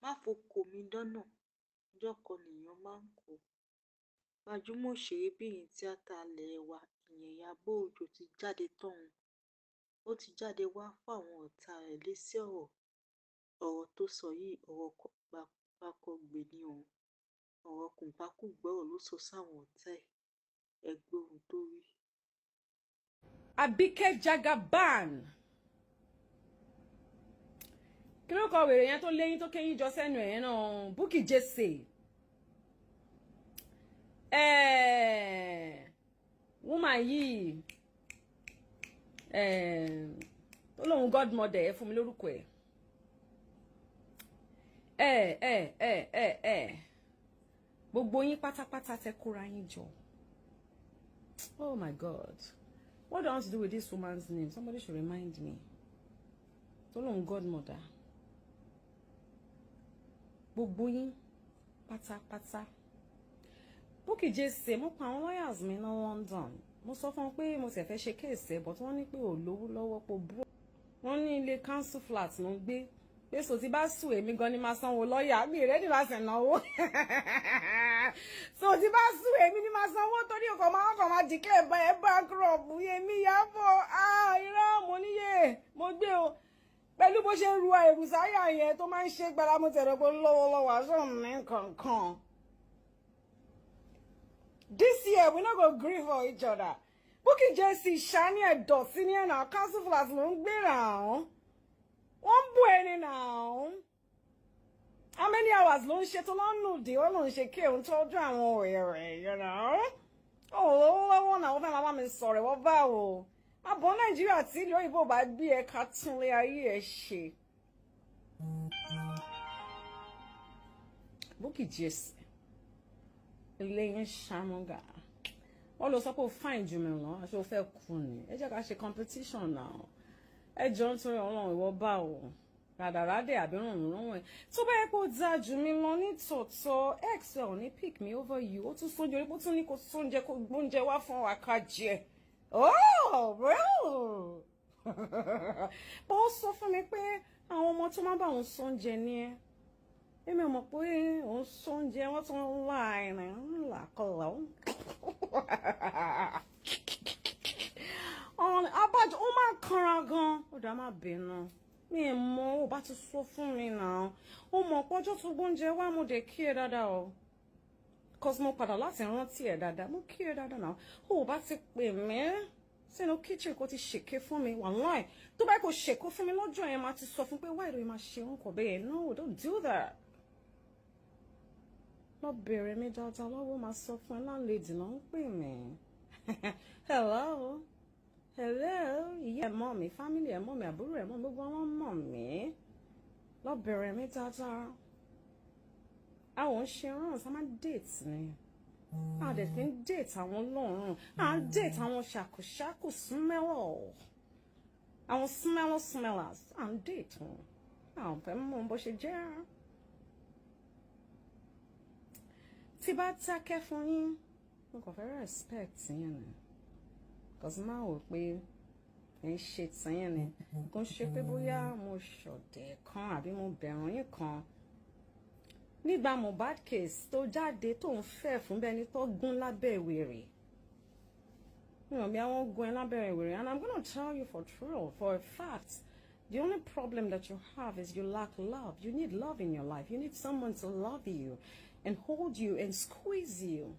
má foko mi dọ́nà ọjọ́ kan nìyẹn máa ń kó. Gbajúmọ̀ òṣèrébìnrin tíátà ilẹ̀ wa ìyẹn Ìyábọ̀ Òjó ti jáde tán. Ó ti jáde wá fún àwọn ọ̀tá rẹ̀ lésì ọ̀rọ̀ tó sọ yìí ọ̀rọ̀ gbàkọgbè ni ọ̀rọ̀ kùnbákùngbọ̀rọ̀ ló sọ sáwọn ọ̀tá ẹ̀. Ẹ gbọ́ ohun tó wí. Abike Jagaban kí ló kọ wèrè yẹn tó léyìn tó kéyìn jọ sẹ́nu ẹ̀ náà Bukky Jesse woman yìí tó lóun godmother ẹ fún mi lórúkọ ẹ gbogbo yín pátápátá tẹ kóra yín jọ. Oh my God, what do I want to do with this woman's name? Somebody should remind me. tó lóun godmother gbogbo yín pátápátá. Bukky Jesse mo pa àwọn lawyers mi ní London. Mo sọ fún pé mo sì fẹ́ ṣe case but wọ́n ní pé ò lówó lọ́wọ́ pò bro. Wọ́n ní ilé council flat ló ń gbé. Pé so tí bá sùn èmi gan ni máa sanwó lawyer mi ready láti náwó. So tí bá sùn èmi ni máa sanwó torí o kò máa declare by bankrupt èmi Iyabo irọ́ mo níyè mo gbé o. Pẹ̀lú bó ṣe ń ru ẹrù sáyà yẹn tó máa ń ṣe gbára mo tẹ̀rọ pé lọ́wọ́lọ́wọ́ aṣọ mi kankan. This year we not go grieve for each other. Bukky Jesse shiny ẹ̀dọ̀ sí ní ẹ̀nà council flat ló ń gbé ràn. Wọ́n bú ẹni now. How many hours ló ń ṣe tó lọ nù dé ó ló ń ṣe kí òun tọ́jú àwọn ọ̀rẹ́ you know. Lọ́wọ́ náà wọ́n fẹ́ máa bá mi sọ̀rọ̀ wọ́n bá o. Àbọ̀ Nàìjíríà tí ìlú òyìnbó bá gbé ẹ̀ka túnlé ayé ẹ̀ ṣe. Bukky Jesse lẹ́yìn ṣàmúgà wọ́n lọ sọ pé ó fine jù mí lọ aṣọ fẹ́ kú ni ẹ jẹ́ ká ṣe competition now ẹ jọ ń torí ọlọ́run ìwọ bá o ràdàràdè àbí rànràn ẹ̀ tó bá yẹ kó dáa jù mí lọ ní tòótọ́ x ẹ̀ ò ní pick me over you ó tún sóúnjẹ orí bó tún ní kó sóúnjẹ kó gbóúnjẹ wá fún wa ká jẹ bó sọ fún mi pé àwọn ọmọ tó máa bá òun sóúnjẹ ní ẹ èmi ò mọ̀ pé òun sóúnjẹ wọ́n tún ń la ẹ̀rìn ńlá kọlà abájọ ó máa ń kanra gan ó dá má bínú mi ì mọ̀ ó bá ti sọ fún mi náà ó mọ̀ pọ́jọ́ tó gbóúnjẹ wá mo dé kí ẹ dáadáa o cause mo padà láti rántí ẹ dáadáa mo kí ẹ dáadáa náà ó bá ti pè mí sínú kitchen kó ti ṣèké fún mi wàláì tó bá kò ṣèkó fún mi lọ́jọ́ yẹn máa ti sọ fún pé why do you máa ṣe nǹkan bẹ́ẹ̀ no don't do that. Lọ bẹ̀rẹ̀ mi dáadáa lọ́wọ́ máa sọ fún ẹ láńlẹ́dì náà ń pè mí. Hello ìyá ẹ̀mọ́ mi family ẹ̀mọ́ mi àbúrò ẹ̀mọ́ mi gbogbo wọn mọ̀ mí. Lọ bẹ̀rẹ̀ mi dáadáa. Àwọn ń ṣe rán ọ̀sán máa date ni. A dẹ̀ fi ń date àwọn lọ́rùn. À ń date àwọn ṣàkóṣàkó smell. Àwọn smellers à ń date wọn. Àwọn fẹ́ mọ̀ bó ṣe jẹ́. Tí bá dákẹ́ fún yín mo kàn fẹ́ respect yín ni cause máa wò pé ẹ ń ṣe tìyín ni kò ń ṣe pé bóyá mo ṣọ̀dẹ̀ kan àbí mo bẹ̀rù yín kan nígbà Mohbad case tó jáde tó ń fẹ́ fún bẹ́ẹ̀ ni tó gún lábẹ́ wèrè mi ò bí àwọn gún ẹ lábẹ́ wèrè and I'm gonna tell you for true for a fact the only problem that you have is you lack love. You need love in your life. You need someone to love you and hold you and squeeze you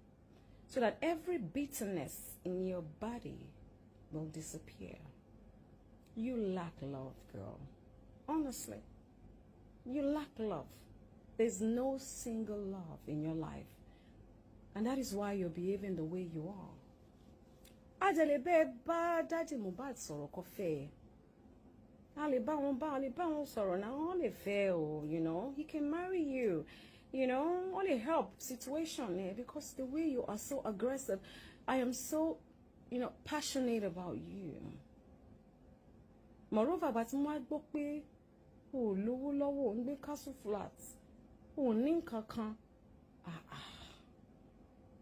so that every bitterness in your body will disappear. You lack love, girl. Honestly, you lack love. There's no single love in your life. And that is why you're behaving the way you are. Adelebe ba Daddy Mohbad sọ̀rọ̀ kò fẹ́. A lè bá wọn sọ̀rọ̀ náà wọ́n lè fẹ́ o, you know. He can marry you. You know, only help situation here because the way you are so aggressive, I am so, you know, passionate about you. Moreover, but mo gbọ́ pé o lówó lọ́wọ́ o ń gbé castle flat, o ní nǹkankan.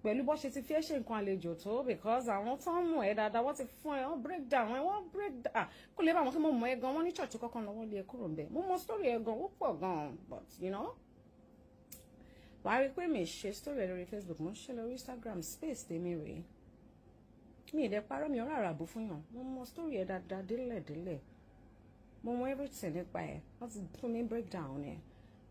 Pẹ̀lú bó ṣe ti fi ṣe nǹkan àlejò tó because àwọn tó ń mọ̀ ẹ́ dáadáa wọ́n ti fún ẹ wọ́n break down kó lè bá wọn kí mo mọ̀ ẹ́ gan wọ́n ní church kọ́kàn lọ́wọ́ lé ẹ kúrò ńbẹ̀ mo mọ̀ story ẹ gan ó pọ̀ gan but you know. wàá rí pé mi ṣe story lórí Facebook, mo ń ṣe lórí Instagram, space tèmi rèé. Mi ì dẹ̀ parọ́, mi ò rárá bù fún yàn, mo mọ story ẹ̀ dáadáa délẹ̀. Mo mọ everything nípa ẹ̀, wọ́n ti fún mi breakdown ẹ̀,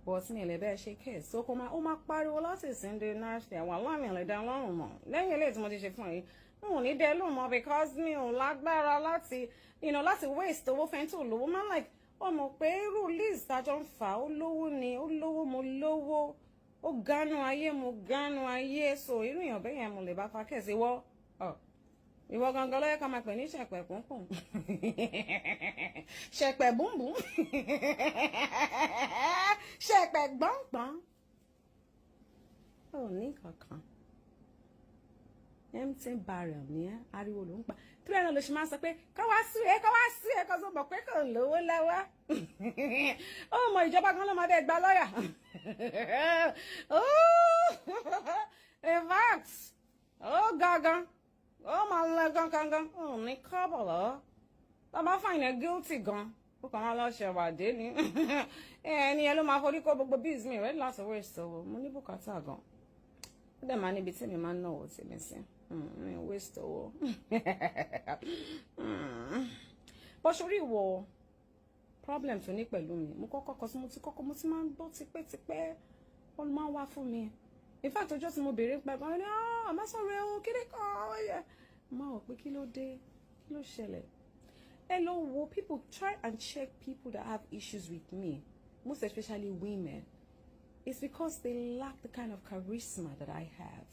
but mi ì lè bẹ́ẹ̀ ṣe case. So ó máa pariwo láti ìsìndé nurse àwọn aláàmì ẹ̀ lè dá lọ́rùn mọ́. Lẹ́yìn eléyìí tí mo ti ṣe fún yìí, mo ò ní dẹ́ lóhùn mọ́ because mi ò lágbára láti, láti waste owó fẹ́ tó lówó. Man, like, ó mọ̀ pé irú Liz tájọ́ ń fà ó lówó ni, ó lówó mo lówó, ó gánú ayé mo gánú ayé. So irú èèyàn bẹ́ẹ̀ yẹn mo lè bá fa kẹ́sì ìwọ gangan ló yẹ ká máa pè ní ṣẹ̀pẹ̀ pọ̀npọ̀n ṣẹ̀pẹ̀ búnbùn ṣẹ̀pẹ̀ gbọ̀ngbọ̀n. Ó ní kankan empty barrel ní ariwo ló ń pa. Tí ẹ̀rọ ló ṣe máa sọ pé kọ́ wá sí ẹ kọ́ sọ bọ̀ pé kò lówó lọ́wọ́. Ó mọ ìjọba kan ló máa bẹ́ẹ̀ gba lọ́yà. In fact, ó gangan. Oh, my leg, gan. Oh, ní kọ́bọ̀ lọ. Tá bá find ẹ guilty gan. Ó kàn máa lọ ṣe wàdé ni. Ẹni ẹ ló máa forí kó gbogbo bills mi rẹ̀ láti waste owó. Mo ní bùkátà gan. Ó dẹ̀ máa níbi tí mi máa ń náwó tí mi sí. Mi waste owó. Bó ṣorí ìwọ problem tó ní pẹ̀lú mi. Mo ti máa ń gbọ́ tipẹ́tipẹ́. Wọ́n máa ń wá fún mi. In fact, ọjọ́ tí mo bèrè pẹ́ gan ni àmọ́ sọ̀rọ̀ ẹ̀hún kíni kan ọ̀yẹ́. Mo máa wọ̀ pé kí ló dé, kí ló ṣẹlẹ̀. Hello, wo people try and check people that have issues with me, most especially women. It's because they lack the kind of charisma that I have.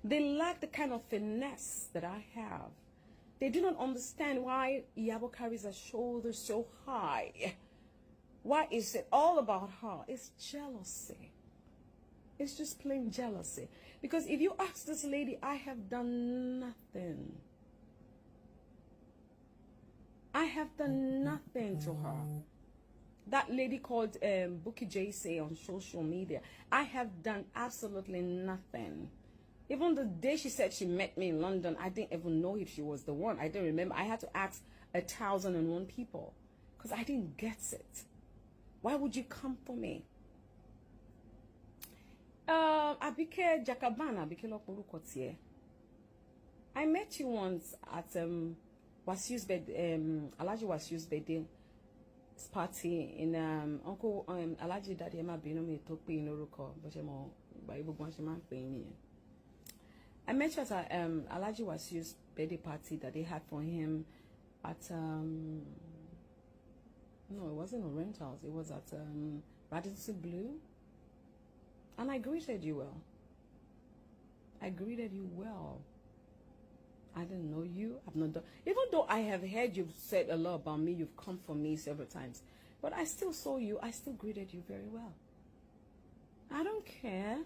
They lack the kind of finesse that I have. They do not understand why Iyabo carries her shoulders so high. Why is it all about her? It's jealousy. It's just plain jealousy. Because if you ask this lady, I have done nothing. I have done nothing to her. That lady called Bookie JC on social media, I have done absolutely nothing. Even the day she said she met me in London, I didn't even know if she was the one. I didn't remember. I had to ask 1,001 people because I didn't get it. Why would you come for me? Abike Jakabana, Abike Loporuko tie. I met you once at Wasiu's bed, Alaji Wasiu's birthday party in Uncle Alaji Daddy Emma Binomi Topi in Oruko, Boshemo, by Bugwanshima paying. I met you at Alaji Wasiu's birthday party that they had for him at no, it wasn't a rent house, it was at Radisson Blue. And I greeted you well. I greeted you well. I didn't know you. I've not done. Even though I have heard you've said a lot about me, you've come for me several times. But I still saw you. I still greeted you very well. I don't care.